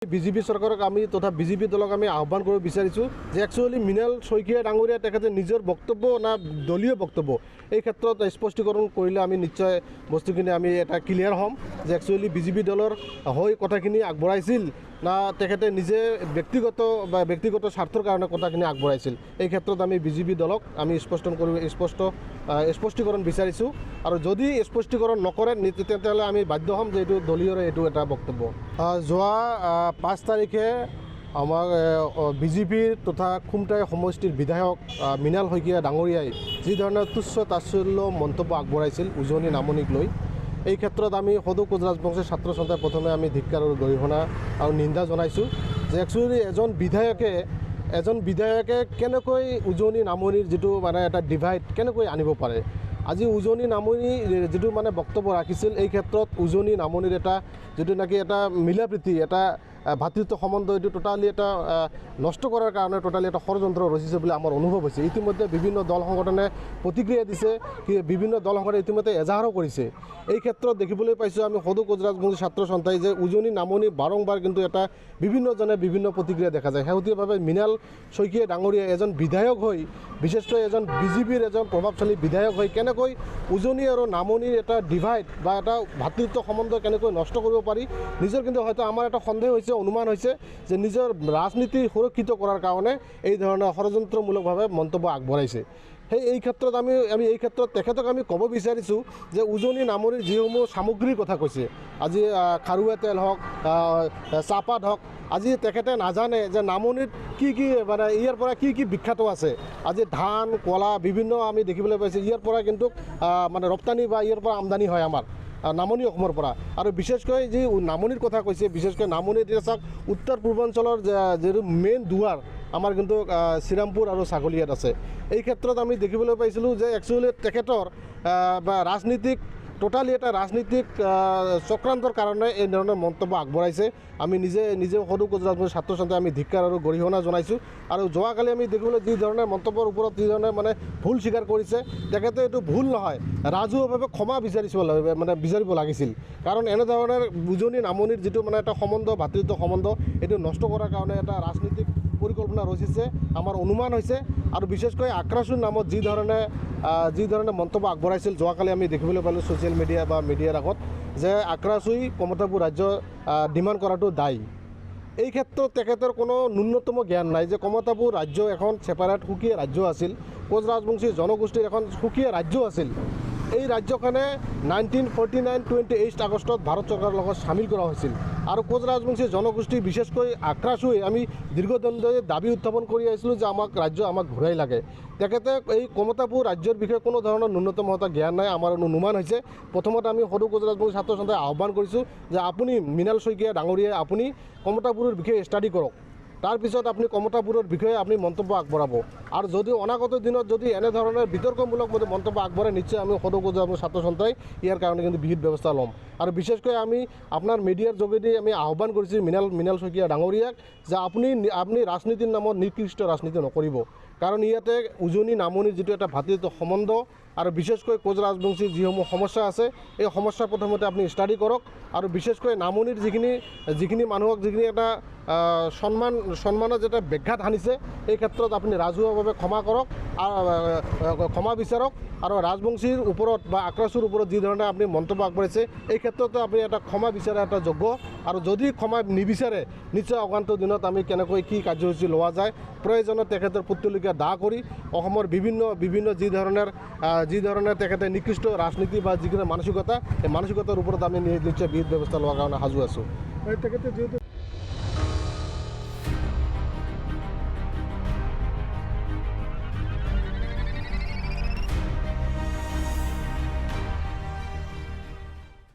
BJP চৰকাৰক আমি তথা বিজেপি দলক আমি আহ্বান কৰিব বিচাৰিছোঁ যে একচুৱেলি মৃণাল শইকীয়া ডাঙৰীয়া তেখেতে নিজৰ বক্তব্য না দলীয় বক্তব্য এই ক্ষেত্ৰত স্পষ্টীকৰণ কৰিলে আমি নিশ্চয় বস্তুখিনি আমি এটা ক্লিয়াৰ হ'ম যে একচুৱেলি বিজেপি দলৰ হৈ কথাখিনি আগবঢ়াইছিল না তেখেতে নিজে ব্যক্তিগত স্বাৰ্থৰ কাৰণে কথাখিনি আগবঢ়াইছিল। এই ক্ষেত্ৰত আমি বিজেপি দলক আমি স্পষ্টীকৰণ বিচাৰিছোঁ আৰু যদি স্পষ্টীকৰণ নকৰে তেতিয়াহ'লে আমি বাধ্য হ'ম যে এইটো দলীয়ৰে এইটো এটা বক্তব্য। যোৱা 5 তাৰিখে আমাৰ বিজেপিৰ তথা খুমটাই সমষ্টিৰ বিধায়ক মৃণাল শইকীয়া ডাঙৰীয়াই যি ধৰণে তুচ্ছ তাচ্ছিল্য মন্তব্য আগবঢ়াইছিল উজনি নামনিক লৈ, এই ক্ষেত্ৰত আমি সদৌ কোচ ৰাজবংশী ছাত্ৰ সন্থাই প্ৰথমে আমি ধিক্কাৰ আৰু গৰিহণা আৰু নিন্দা জনাইছোঁ যে একচুৱেলি এজন বিধায়কে কেনেকৈ উজনি নামনিৰ যিটো মানে এটা ডিভাইড কেনেকৈ আনিব পাৰে। আজি উজনি নামনি যিটো মানে বক্তব্য ৰাখিছিল এই ক্ষেত্ৰত উজনি নামনিৰ এটা যিটো নেকি এটা মিলা প্ৰীতি এটা ভাতৃত্ব সম্বন্ধ এইটো টোটালি এটা নষ্ট কৰাৰ কাৰণে টোটালি এটা ষড়যন্ত্ৰ ৰচিছে বুলি আমাৰ অনুভৱ হৈছে। ইতিমধ্যে বিভিন্ন দল সংগঠনে প্ৰতিক্ৰিয়া দিছে, বিভিন্ন দল সংগঠনে ইতিমধ্যে এজাহাৰো কৰিছে। এই ক্ষেত্ৰত দেখিবলৈ পাইছোঁ আমি সদৌ কোচ ৰাজবংশী ছাত্ৰ সন্থাই যে উজনি নামনি বাৰম্বাৰ কিন্তু এটা বিভিন্নজনে বিভিন্ন প্ৰতিক্ৰিয়া দেখা যায়। শেহতীয়াভাৱে মৃণাল শইকীয়া ডাঙৰীয়া এজন বিধায়ক হৈ, বিশেষকৈ এজন বিজেপিৰ এজন প্ৰভাৱশালী বিধায়ক হৈ কেনেকৈ উজনি আৰু নামনিৰ এটা ডিভাইড বা এটা ভাতৃত্ব সম্বন্ধ কেনেকৈ নষ্ট কৰিব পাৰি, নিজৰ কিন্তু হয়তো আমাৰ এটা সন্দেহ হৈছে, অনুমান হৈছে যে নিজৰ ৰাজনীতি সুৰক্ষিত কৰাৰ কাৰণে এই ধৰণৰ ষড়যন্ত্ৰমূলকভাৱে মন্তব্য আগবঢ়াইছে। এই ক্ষেত্ৰত আমি এই ক্ষেত্ৰত তেখেতক আমি ক'ব বিচাৰিছোঁ যে উজনি নামনিৰ যিসমূহ সামগ্ৰীৰ কথা কৈছে, আজি খাৰুৱা তেল হওক, চাহপাত হওক, আজি তেখেতে নাজানে যে নামনিত কি মানে ইয়াৰ পৰা কি বিখ্যাত আছে। আজি ধান, কলা বিভিন্ন আমি দেখিবলৈ পাইছোঁ, ইয়াৰ পৰা কিন্তু মানে ৰপ্তানি বা ইয়াৰ পৰা আমদানি হয় আমাৰ নামনি অসমৰ পৰা। আৰু বিশেষকৈ যি নামনিৰ কথা কৈছে, বিশেষকৈ নামনিত এতিয়া চাওক উত্তৰ পূৰ্বাঞ্চলৰ যিটো মেইন দুৱাৰ আমাৰ কিন্তু শ্ৰীৰামপুৰ আৰু ছাগলীয়াত আছে। এই ক্ষেত্ৰত আমি দেখিবলৈ পাইছিলোঁ যে একচুৱেলি তেখেতৰ বা ৰাজনীতিক টোটালি এটা ৰাজনীতিক চক্ৰান্তৰ কাৰণে এই ধৰণৰ মন্তব্য আগবঢ়াইছে। আমি নিজে সদৌ কোচ ৰাজবংশী ছাত্ৰ সন্থাই আমি ধিক্কাৰ আৰু গৰিহণা জনাইছোঁ। আৰু যোৱাকালি আমি দেখিবলৈ যি ধৰণে মন্তব্যৰ ওপৰত যি ধৰণে মানে ভুল স্বীকাৰ কৰিছে, তেখেতে এইটো ভুল নহয়, ৰাজহুৱাভাৱে ক্ষমা বিচাৰিব লাগিছিল। কাৰণ এনেধৰণৰ উজনি নামনিৰ যিটো মানে এটা সম্বন্ধ, ভাতৃত্ব সম্বন্ধ, এইটো নষ্ট কৰাৰ কাৰণে এটা ৰাজনীতিক পৰিকল্পনা ৰচিছে আমাৰ অনুমান হৈছে। আৰু বিশেষকৈ আক্ৰাছুৰ নামত যি ধৰণে মন্তব্য আগবঢ়াইছিল যোৱাকালি আমি দেখিবলৈ পালোঁ ছ'চিয়েল মিডিয়া বা মিডিয়াৰ আগত যে আক্ৰাছুই কমতাপুৰ ৰাজ্য ডিমাণ্ড কৰাটো দায়ী। এই ক্ষেত্ৰত তেখেতৰ কোনো ন্যূনতম জ্ঞান নাই যে কমতাপুৰ ৰাজ্য এখন ছেপাৰেট সুকীয়া ৰাজ্য আছিল, কোচ ৰাজবংশী জনগোষ্ঠীৰ এখন সুকীয়া ৰাজ্য আছিল। এই ৰাজ্যখনে 1949 28 আগষ্টত ভাৰত চৰকাৰৰ লগত চামিল কৰা হৈছিল। আৰু কোচ ৰাজবংশী জনগোষ্ঠী বিশেষকৈ আক্ৰাছুই আমি দীৰ্ঘদিন ধৰি দাবী উত্থাপন কৰি আহিছিলোঁ যে আমাক ঘূৰাই লাগে। তেখেতে এই কমতাপুৰ ৰাজ্যৰ বিষয়ে কোনো ধৰণৰ ন্যূনতম এটা জ্ঞান নাই, আমাৰ অনুমান হৈছে। প্ৰথমতে আমি সদৌ কোচ ৰাজবংশী ছাত্ৰ সন্থাই আহ্বান কৰিছোঁ যে আপুনি মৃণাল শইকীয়া ডাঙৰীয়াই আপুনি কমতাপুৰৰ বিষয়ে ষ্টাডি কৰক, তাৰপিছত আপুনি কমতাপুৰৰ বিষয়ে আপুনি মন্তব্য আগবঢ়াব। আৰু যদি অনাগত দিনত যদি এনেধৰণৰ বিতৰ্কমূলক মন্তব্য আগবঢ়ায়, নিশ্চয় আমি সদৌ কোচ ৰাজবংশী ছাত্ৰ সন্থাই ইয়াৰ কাৰণে কিন্তু বিহিত ব্যৱস্থা ল'ম। আৰু বিশেষকৈ আমি আপোনাৰ মিডিয়াৰ যোগেদি আমি আহ্বান কৰিছোঁ মৃণাল শইকীয়া ডাঙৰীয়াক যে আপুনি ৰাজনীতিৰ নামত নিকৃষ্ট ৰাজনীতি নকৰিব। কাৰণ ইয়াতে উজনি নামনিৰ যিটো এটা ভাতৃত্ব সম্বন্ধ আৰু বিশেষকৈ কোচ ৰাজবংশীৰ যিসমূহ সমস্যা আছে, এই সমস্যা প্ৰথমতে আপুনি ষ্টাডি কৰক। আৰু বিশেষকৈ নামনিৰ যিখিনি মানুহক যিখিনি এটা সন্মানৰ যেটা ব্যাঘাত আনিছে, এই ক্ষেত্ৰত আপুনি ৰাজহুৱাভাৱে ক্ষমা বিচাৰক। আৰু ৰাজবংশীৰ ওপৰত বা আক্ৰাছুৰ ওপৰত যি ধৰণে আপুনি মন্তব্য আগবঢ়াইছে, এই ক্ষেত্ৰতো আপুনি এটা ক্ষমা বিচৰা এটা যোগ্য। আৰু যদি ক্ষমা নিবিচাৰে, নিশ্চয় অগান্তুক দিনত আমি কেনেকৈ কি কাৰ্যসূচী লোৱা যায়, প্ৰয়োজনত তেখেতৰ পুত্ৰলিকা দাহ কৰি অসমৰ বিভিন্ন যি ধৰণে তেখেতে নিকৃষ্ট ৰাজনীতি বা যিকোনো মানসিকতা, এই মানসিকতাৰ ওপৰত আমি নিশ্চয় বিহিত ব্যৱস্থা লোৱাৰ কাৰণে সাজু আছোঁ। তেখেতে যিহেতু